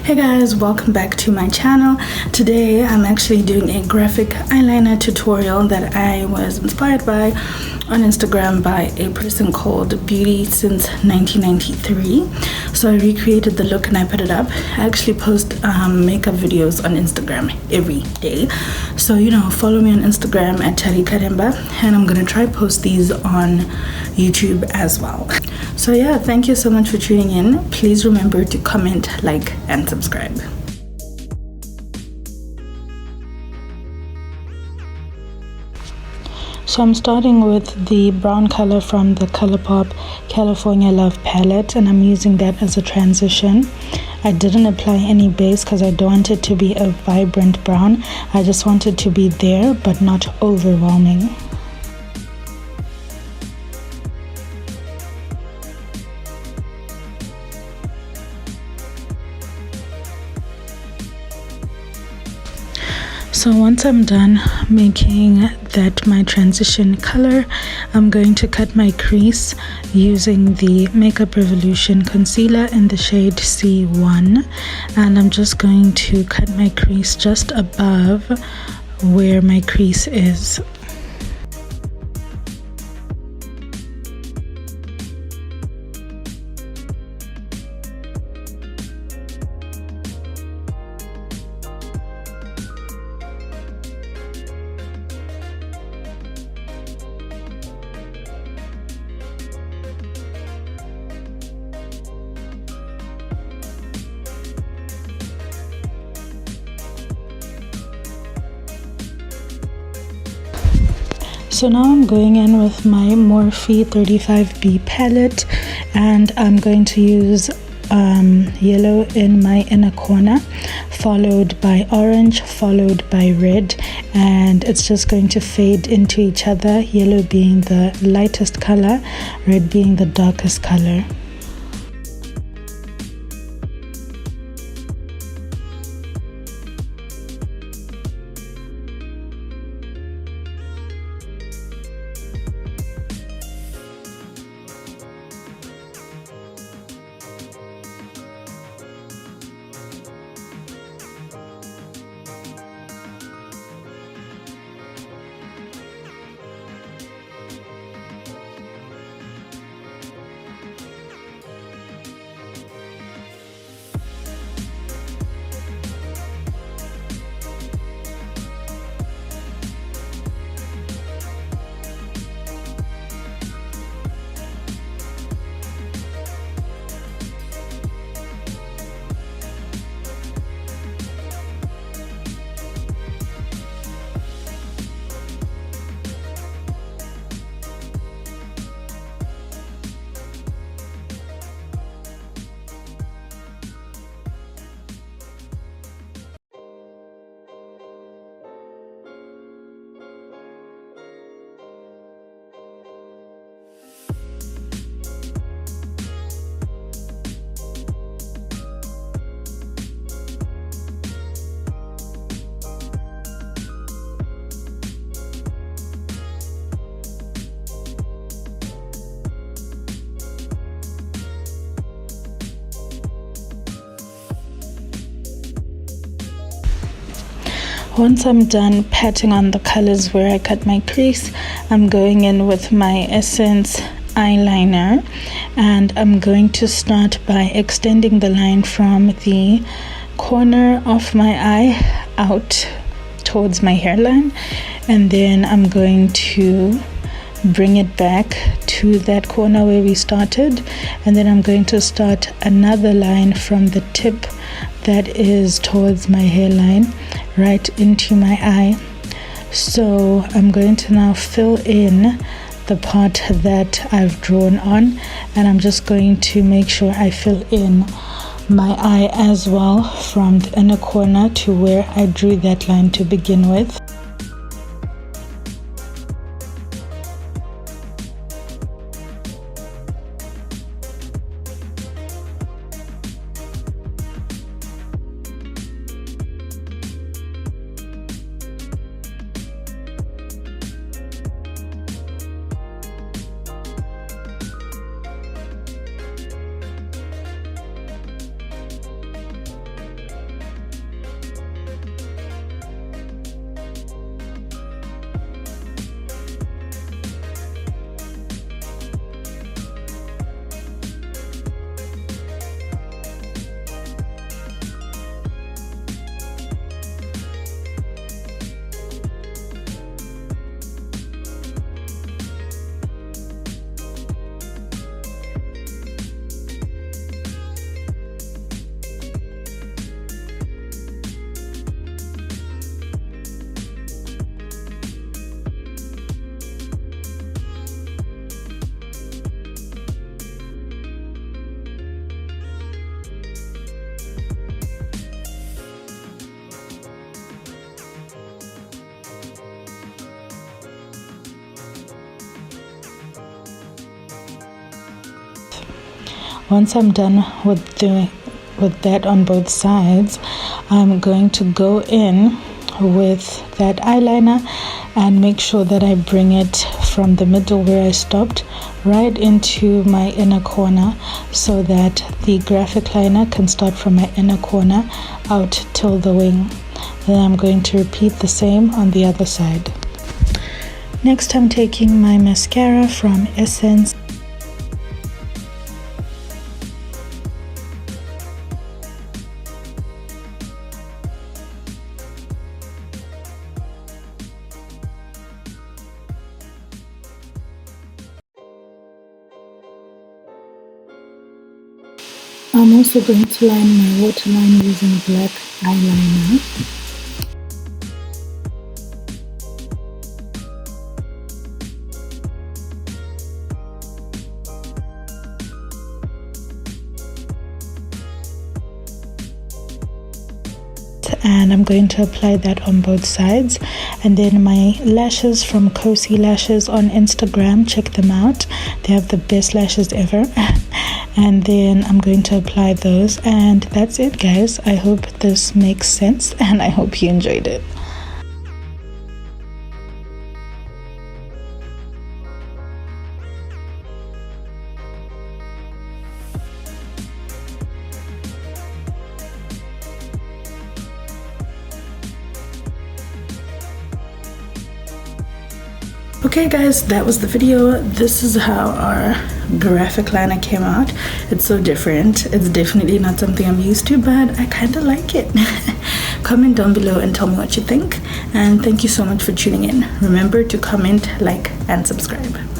Hey guys, welcome back to my channel. Today I'm actually doing a graphic eyeliner tutorial that I was inspired by on Instagram by a person called Beauty Since 1993. So I recreated the look and I put it up. I actually post makeup videos on Instagram every day. So follow me on Instagram at tarikaremba, and I'm gonna try post these on YouTube as well. So yeah, thank you so much for tuning in. Please remember to comment, like, and subscribe. So I'm starting with the brown color from the Colourpop California Love palette, and I'm using that as a transition. I didn't apply any base because I don't want it to be a vibrant brown. I just want it to be there but not overwhelming. So once I'm done making that my transition color, I'm going to cut my crease using the Makeup Revolution concealer in the shade C1, and I'm just going to cut my crease just above where my crease is. So now I'm going in with my Morphe 35B palette, and I'm going to use yellow in my inner corner, followed by orange, followed by red, and it's just going to fade into each other, yellow being the lightest color, red being the darkest color. Once I'm done patting on the colors where I cut my crease, I'm going in with my Essence eyeliner, and I'm going to start by extending the line from the corner of my eye out towards my hairline, and then I'm going to bring it back to that corner where we started, and then I'm going to start another line from the tip that is towards my hairline right into my eye. So I'm going to now fill in the part that I've drawn on, and I'm just going to make sure I fill in my eye as well from the inner corner to where I drew that line to begin with. Once I'm done with that on both sides, I'm going to go in with that eyeliner and make sure that I bring it from the middle where I stopped right into my inner corner, so that the graphic liner can start from my inner corner out till the wing. Then I'm going to repeat the same on the other side. Next, I'm taking my mascara from Essence. I'm also going to line my waterline using black eyeliner. And I'm going to apply that on both sides. And then my lashes from Kocee Lashes on Instagram, check them out, they have the best lashes ever. And then I'm going to apply those, and that's it, guys. I hope this makes sense and I hope you enjoyed it. Okay guys, that was the video. This is how our graphic liner came out. It's so different. It's definitely not something I'm used to, but I kind of like it. Comment down below and tell me what you think, and thank you so much for tuning in. Remember to comment, like, and subscribe.